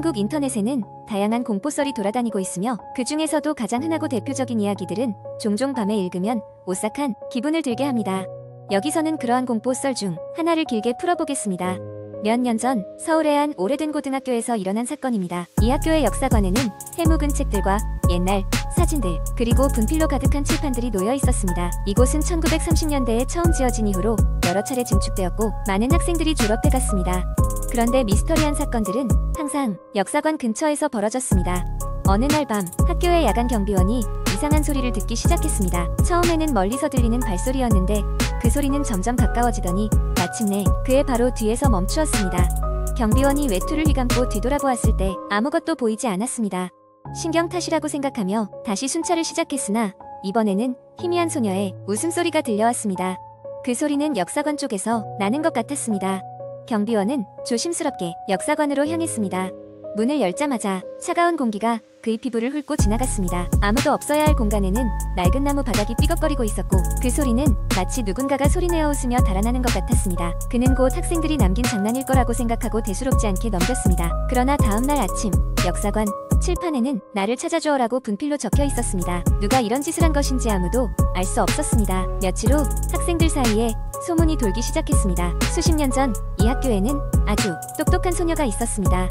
한국 인터넷에는 다양한 공포썰이 돌아다니고 있으며 그 중에서도 가장 흔하고 대표적인 이야기들은 종종 밤에 읽으면 오싹한 기분을 들게 합니다. 여기서는 그러한 공포썰 중 하나를 길게 풀어보겠습니다. 몇 년 전 서울의 한 오래된 고등학교에서 일어난 사건입니다. 이 학교의 역사관에는 해묵은 책들과 옛날 사진들 그리고 분필로 가득한 칠판들이 놓여 있었습니다. 이곳은 1930년대에 처음 지어진 이후로 여러 차례 증축되었고 많은 학생들이 졸업해갔습니다. 그런데 미스터리한 사건들은 항상 역사관 근처에서 벌어졌습니다. 어느 날 밤 학교의 야간 경비원이 이상한 소리를 듣기 시작했습니다. 처음에는 멀리서 들리는 발소리였는데 그 소리는 점점 가까워지더니 마침내 그의 바로 뒤에서 멈추었습니다. 경비원이 외투를 휘감고 뒤돌아보았을 때 아무것도 보이지 않았습니다. 신경 탓이라고 생각하며 다시 순찰을 시작했으나 이번에는 희미한 소녀의 웃음소리가 들려왔습니다. 그 소리는 역사관 쪽에서 나는 것 같았습니다. 경비원은 조심스럽게 역사관으로 향했습니다. 문을 열자마자 차가운 공기가 그의 피부를 훑고 지나갔습니다. 아무도 없어야 할 공간에는 낡은 나무 바닥이 삐걱거리고 있었고 그 소리는 마치 누군가가 소리내어 웃으며 달아나는 것 같았습니다. 그는 곧 학생들이 남긴 장난일 거라고 생각하고 대수롭지 않게 넘겼습니다. 그러나 다음날 아침 역사관 칠판에는 나를 찾아주어라고 분필로 적혀 있었습니다. 누가 이런 짓을 한 것인지 아무도 알 수 없었습니다. 며칠 후 학생들 사이에 소문이 돌기 시작했습니다. 수십 년 전 이 학교에는 아주 똑똑한 소녀가 있었습니다.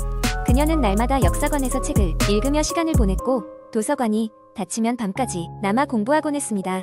그녀는 날마다 역사관에서 책을 읽으며 시간을 보냈고 도서관이 닫히면 밤까지 남아 공부하곤 했습니다.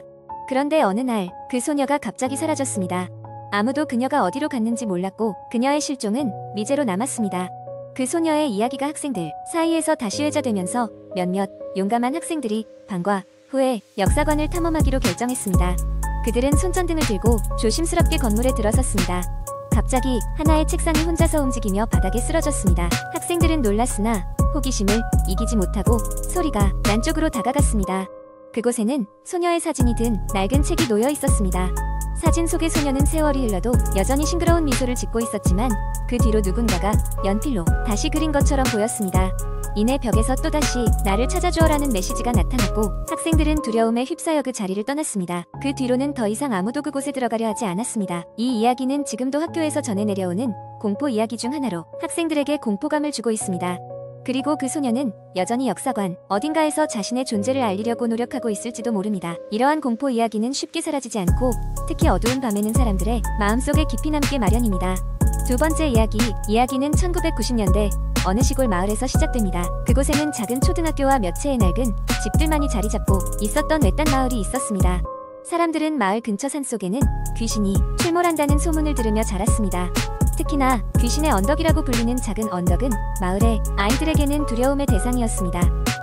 그런데 어느 날 그 소녀가 갑자기 사라졌습니다. 아무도 그녀가 어디로 갔는지 몰랐고 그녀의 실종은 미제로 남았습니다. 그 소녀의 이야기가 학생들 사이에서 다시 회자되면서 몇몇 용감한 학생들이 방과 후에 역사관을 탐험하기로 결정했습니다. 그들은 손전등을 들고 조심스럽게 건물에 들어섰습니다. 갑자기 하나의 책상이 혼자서 움직이며 바닥에 쓰러졌습니다. 학생들은 놀랐으나 호기심을 이기지 못하고 소리가 난 쪽으로 다가갔습니다. 그곳에는 소녀의 사진이 든 낡은 책이 놓여 있었습니다. 사진 속의 소녀는 세월이 흘러도 여전히 싱그러운 미소를 짓고 있었지만 그 뒤로 누군가가 연필로 다시 그린 것처럼 보였습니다. 이내 벽에서 또다시 나를 찾아주어라는 메시지가 나타났고 학생들은 두려움에 휩싸여 그 자리를 떠났습니다. 그 뒤로는 더 이상 아무도 그곳에 들어가려 하지 않았습니다. 이 이야기는 지금도 학교에서 전해 내려오는 공포 이야기 중 하나로 학생들에게 공포감을 주고 있습니다. 그리고 그 소녀는 여전히 역사관 어딘가에서 자신의 존재를 알리려고 노력하고 있을지도 모릅니다. 이러한 공포 이야기는 쉽게 사라지지 않고 특히 어두운 밤에는 사람들의 마음속에 깊이 남게 마련입니다. 두 번째 이야기는 1990년대 어느 시골 마을에서 시작됩니다. 그곳에는 작은 초등학교와 몇 채의 낡은 집들만이 자리 잡고 있었던 외딴 마을이 있었습니다. 사람들은 마을 근처 산속에는 귀신이 출몰한다는 소문을 들으며 자랐습니다. 특히나 귀신의 언덕이라고 불리는 작은 언덕은 마을의 아이들에게는 두려움의 대상이었습니다.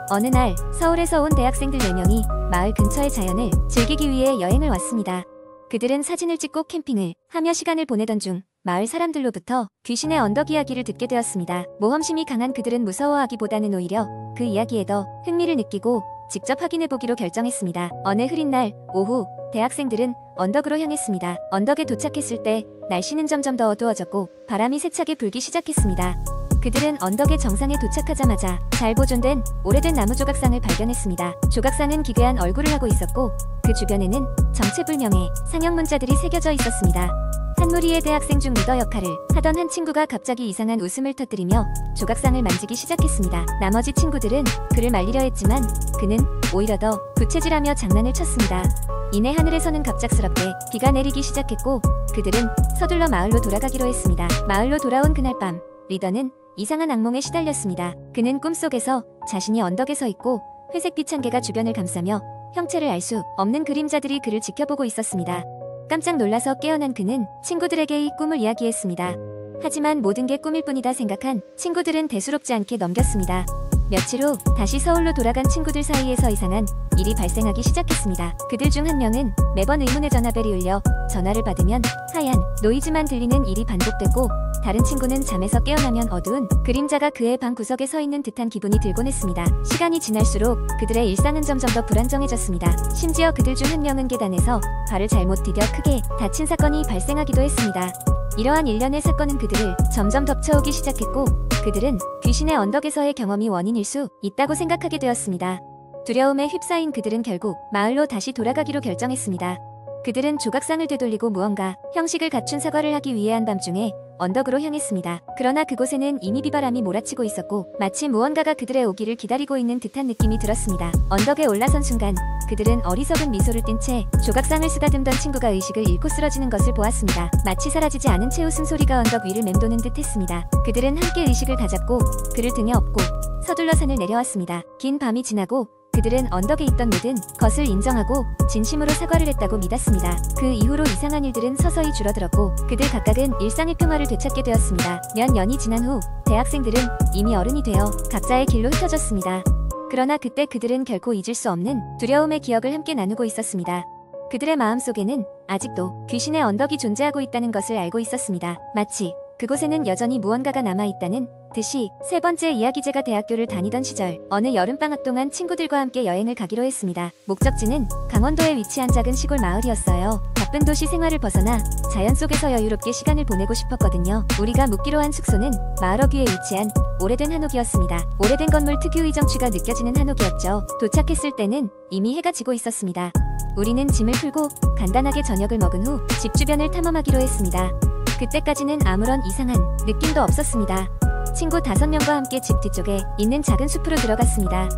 어느 날 서울에서 온 대학생들 4명이 마을 근처의 자연을 즐기기 위해 여행을 왔습니다. 그들은 사진을 찍고 캠핑을 하며 시간을 보내던 중 마을 사람들로부터 귀신의 언덕 이야기를 듣게 되었습니다. 모험심이 강한 그들은 무서워하기보다는 오히려 그 이야기에 더 흥미를 느끼고 직접 확인해보기로 결정했습니다. 어느 흐린 날 오후 대학생들은 언덕으로 향했습니다. 언덕에 도착했을 때 날씨는 점점 더 어두워졌고 바람이 세차게 불기 시작했습니다. 그들은 언덕의 정상에 도착하자마자 잘 보존된 오래된 나무 조각상을 발견했습니다. 조각상은 기괴한 얼굴을 하고 있었고 그 주변에는 정체불명의 상형 문자들이 새겨져 있었습니다. 한 무리의 대학생 중 리더 역할을 하던 한 친구가 갑자기 이상한 웃음을 터뜨리며 조각상을 만지기 시작했습니다. 나머지 친구들은 그를 말리려 했지만 그는 오히려 더 부채질하며 장난을 쳤습니다. 이내 하늘에서는 갑작스럽게 비가 내리기 시작했고 그들은 서둘러 마을로 돌아가기로 했습니다. 마을로 돌아온 그날 밤 리더는 이상한 악몽에 시달렸습니다. 그는 꿈속에서 자신이 언덕에 서 있고 회색빛 안개가 주변을 감싸며 형체를 알 수 없는 그림자들이 그를 지켜보고 있었습니다. 깜짝 놀라서 깨어난 그는 친구들에게 이 꿈을 이야기했습니다. 하지만 모든 게 꿈일 뿐이다 생각한 친구들은 대수롭지 않게 넘겼습니다. 며칠 후 다시 서울로 돌아간 친구들 사이에서 이상한 일이 발생하기 시작했습니다. 그들 중 한 명은 매번 의문의 전화벨이 울려 전화를 받으면 하얀 노이즈만 들리는 일이 반복됐고 다른 친구는 잠에서 깨어나면 어두운 그림자가 그의 방 구석에 서 있는 듯한 기분이 들곤 했습니다. 시간이 지날수록 그들의 일상은 점점 더 불안정해졌습니다. 심지어 그들 중 한 명은 계단에서 발을 잘못 디뎌 크게 다친 사건이 발생하기도 했습니다. 이러한 일련의 사건은 그들을 점점 덮쳐오기 시작했고 그들은 귀신의 언덕에서의 경험이 원인일 수 있다고 생각하게 되었습니다. 두려움에 휩싸인 그들은 결국 마을로 다시 돌아가기로 결정했습니다. 그들은 조각상을 되돌리고 무언가 형식을 갖춘 사과를 하기 위해 한밤중에 언덕으로 향했습니다. 그러나 그곳에는 이미 비바람이 몰아치고 있었고 마치 무언가가 그들의 오기를 기다리고 있는 듯한 느낌이 들었습니다. 언덕에 올라선 순간 그들은 어리석은 미소를 띤 채 조각상을 쓰다듬던 친구가 의식을 잃고 쓰러지는 것을 보았습니다. 마치 사라지지 않은 채 웃음소리가 언덕 위를 맴도는 듯 했습니다. 그들은 함께 의식을 다잡고 그를 등에 업고 서둘러 산을 내려왔습니다. 긴 밤이 지나고 그들은 언덕에 있던 모든 것을 인정하고 진심으로 사과를 했다고 믿었습니다. 그 이후로 이상한 일들은 서서히 줄어들었고 그들 각각은 일상의 평화를 되찾게 되었습니다. 몇 년이 지난 후 대학생들은 이미 어른이 되어 각자의 길로 흩어졌습니다. 그러나 그때 그들은 결코 잊을 수 없는 두려움의 기억을 함께 나누고 있었습니다. 그들의 마음속에는 아직도 귀신의 언덕이 존재하고 있다는 것을 알고 있었습니다. 마치 그곳에는 여전히 무언가가 남아있다는 듯이. 세 번째 이야기제가 대학교를 다니던 시절 어느 여름방학 동안 친구들과 함께 여행을 가기로 했습니다. 목적지는 강원도에 위치한 작은 시골 마을이었어요. 바쁜 도시 생활을 벗어나 자연 속에서 여유롭게 시간을 보내고 싶었거든요. 우리가 묵기로 한 숙소는 마을 어귀에 위치한 오래된 한옥이었습니다. 오래된 건물 특유의 정취가 느껴지는 한옥이었죠. 도착했을 때는 이미 해가 지고 있었습니다. 우리는 짐을 풀고 간단하게 저녁을 먹은 후 집 주변을 탐험하기로 했습니다. 그때까지는 아무런 이상한 느낌도 없었습니다. 친구 5명과 함께 집 뒤쪽에 있는 작은 숲으로 들어갔습니다.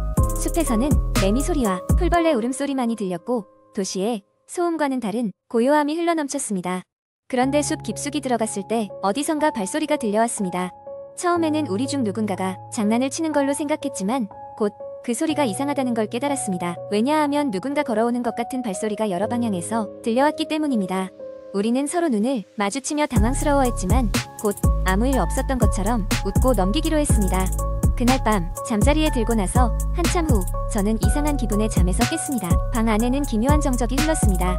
숲에서는 매미 소리와 풀벌레 울음소리만이 들렸고 도시의 소음과는 다른 고요함이 흘러넘쳤습니다. 그런데 숲 깊숙이 들어갔을 때 어디선가 발소리가 들려왔습니다. 처음에는 우리 중 누군가가 장난을 치는 걸로 생각했지만 곧 그 소리가 이상하다는 걸 깨달았습니다. 왜냐하면 누군가 걸어오는 것 같은 발소리가 여러 방향에서 들려왔기 때문입니다. 우리는 서로 눈을 마주치며 당황스러워했지만 곧 아무 일 없었던 것처럼 웃고 넘기기로 했습니다. 그날 밤 잠자리에 들고 나서 한참 후 저는 이상한 기분에 잠에서 깼습니다. 방 안에는 기묘한 정적이 흘렀습니다.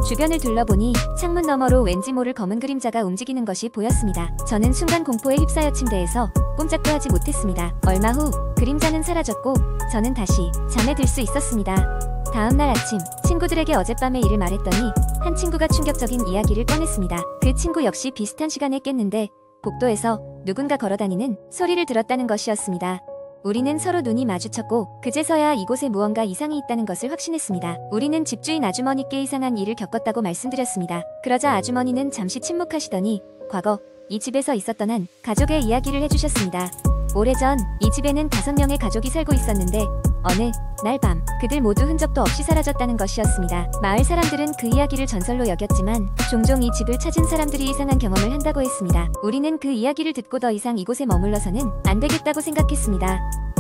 주변을 둘러보니 창문 너머로 왠지 모를 검은 그림자가 움직이는 것이 보였습니다. 저는 순간 공포에 휩싸여 침대에서 꼼짝도 하지 못했습니다. 얼마 후 그림자는 사라졌고 저는 다시 잠에 들 수 있었습니다. 다음날 아침 친구들에게 어젯밤의 일을 말했더니 한 친구가 충격적인 이야기를 꺼냈습니다. 그 친구 역시 비슷한 시간에 깼는데 복도에서 누군가 걸어다니는 소리를 들었다는 것이었습니다. 우리는 서로 눈이 마주쳤고 그제서야 이곳에 무언가 이상이 있다는 것을 확신했습니다. 우리는 집주인 아주머니께 이상한 일을 겪었다고 말씀드렸습니다. 그러자 아주머니는 잠시 침묵하시더니 과거 이 집에서 있었던 한 가족의 이야기를 해주셨습니다. 오래전 이 집에는 5명의 가족이 살고 있었는데 어느 날 밤 그들 모두 흔적도 없이 사라졌다는 것이었습니다. 마을 사람들은 그 이야기를 전설로 여겼지만 종종 이 집을 찾은 사람들이 이상한 경험을 한다고 했습니다. 우리는 그 이야기를 듣고 더 이상 이곳에 머물러서는 안 되겠다고 생각했습니다.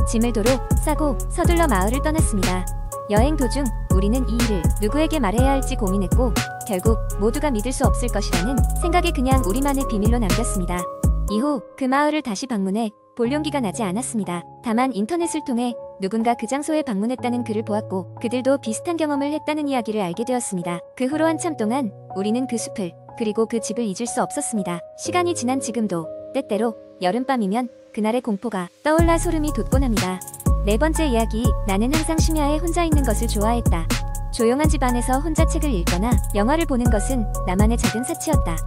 짐을 도로 싸고 서둘러 마을을 떠났습니다. 여행 도중 우리는 이 일을 누구에게 말해야 할지 고민했고 결국 모두가 믿을 수 없을 것이라는 생각에 그냥 우리만의 비밀로 남겼습니다. 이후 그 마을을 다시 방문해 볼 용기가 나지 않았습니다. 다만 인터넷을 통해 누군가 그 장소에 방문했다는 글을 보았고 그들도 비슷한 경험을 했다는 이야기를 알게 되었습니다. 그 후로 한참 동안 우리는 그 숲을 그리고 그 집을 잊을 수 없었습니다. 시간이 지난 지금도 때때로 여름밤이면 그날의 공포가 떠올라 소름이 돋곤 합니다. 네 번째 이야기. 나는 항상 심야에 혼자 있는 것을 좋아했다. 조용한 집 안에서 혼자 책을 읽거나 영화를 보는 것은 나만의 작은 사치였다.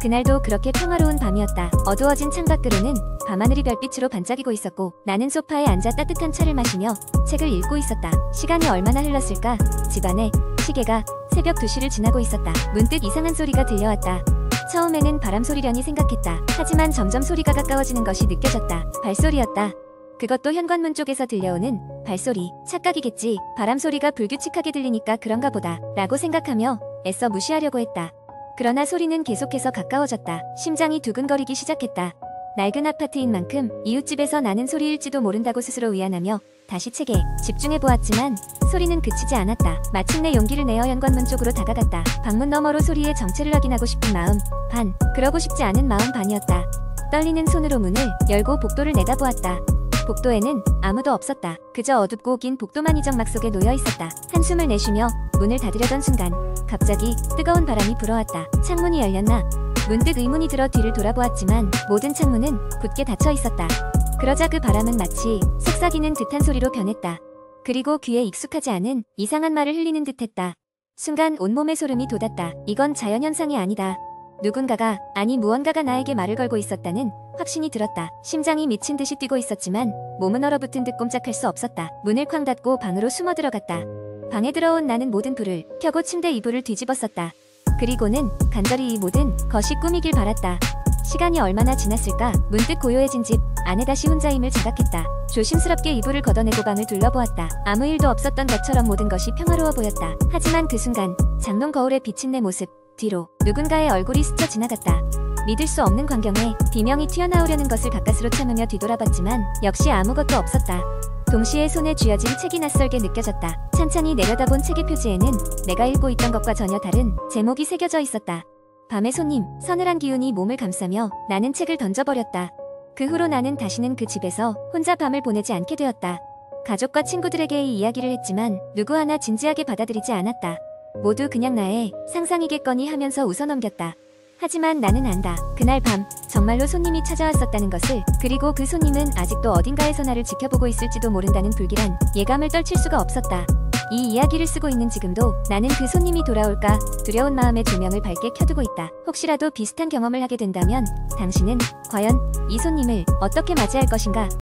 그날도 그렇게 평화로운 밤이었다. 어두워진 창밖으로는 밤하늘이 별빛으로 반짝이고 있었고 나는 소파에 앉아 따뜻한 차를 마시며 책을 읽고 있었다. 시간이 얼마나 흘렀을까? 집안에 시계가 새벽 2시를 지나고 있었다. 문득 이상한 소리가 들려왔다. 처음에는 바람 소리려니 생각했다. 하지만 점점 소리가 가까워지는 것이 느껴졌다. 발소리였다. 그것도 현관문 쪽에서 들려오는 발소리. 착각이겠지. 바람 소리가 불규칙하게 들리니까 그런가 보다 라고 생각하며 애써 무시하려고 했다. 그러나 소리는 계속해서 가까워졌다. 심장이 두근거리기 시작했다. 낡은 아파트인 만큼 이웃집에서 나는 소리일지도 모른다고 스스로 위안하며 다시 책에 집중해보았지만 소리는 그치지 않았다. 마침내 용기를 내어 현관문 쪽으로 다가갔다. 방문 너머로 소리의 정체를 확인하고 싶은 마음 반, 그러고 싶지 않은 마음 반이었다. 떨리는 손으로 문을 열고 복도를 내다보았다. 복도에는 아무도 없었다. 그저 어둡고 긴 복도만 이정막 속에 놓여 있었다. 한숨을 내쉬며 문을 닫으려던 순간 갑자기 뜨거운 바람이 불어왔다. 창문이 열렸나? 문득 의문이 들어 뒤를 돌아보았지만 모든 창문은 굳게 닫혀 있었다. 그러자 그 바람은 마치 속삭이는 듯한 소리로 변했다. 그리고 귀에 익숙하지 않은 이상한 말을 흘리는 듯했다. 순간 온몸에 소름이 돋았다. 이건 자연현상이 아니다. 누군가가, 아니 무언가가 나에게 말을 걸고 있었다는 확신이 들었다. 심장이 미친 듯이 뛰고 있었지만 몸은 얼어붙은 듯 꼼짝할 수 없었다. 문을 쾅 닫고 방으로 숨어 들어갔다. 방에 들어온 나는 모든 불을 켜고 침대 이불을 뒤집었었다. 그리고는 간절히 이 모든 것이 꿈이길 바랐다. 시간이 얼마나 지났을까? 문득 고요해진 집 안에 다시 혼자임을 자각했다. 조심스럽게 이불을 걷어내고 방을 둘러보았다. 아무 일도 없었던 것처럼 모든 것이 평화로워 보였다. 하지만 그 순간 장롱 거울에 비친 내 모습 뒤로 누군가의 얼굴이 스쳐 지나갔다. 믿을 수 없는 광경에 비명이 튀어나오려는 것을 가까스로 참으며 뒤돌아봤지만 역시 아무것도 없었다. 동시에 손에 쥐어진 책이 낯설게 느껴졌다. 찬찬히 내려다본 책의 표지에는 내가 읽고 있던 것과 전혀 다른 제목이 새겨져 있었다. 밤의 손님. 서늘한 기운이 몸을 감싸며 나는 책을 던져버렸다. 그 후로 나는 다시는 그 집에서 혼자 밤을 보내지 않게 되었다. 가족과 친구들에게 이 이야기를 했지만 누구 하나 진지하게 받아들이지 않았다. 모두 그냥 나의 상상이겠거니 하면서 웃어넘겼다. 하지만 나는 안다. 그날 밤 정말로 손님이 찾아왔었다는 것을, 그리고 그 손님은 아직도 어딘가에서 나를 지켜보고 있을지도 모른다는 불길한 예감을 떨칠 수가 없었다. 이 이야기를 쓰고 있는 지금도 나는 그 손님이 돌아올까 두려운 마음에 조명을 밝게 켜두고 있다. 혹시라도 비슷한 경험을 하게 된다면 당신은 과연 이 손님을 어떻게 맞이할 것인가?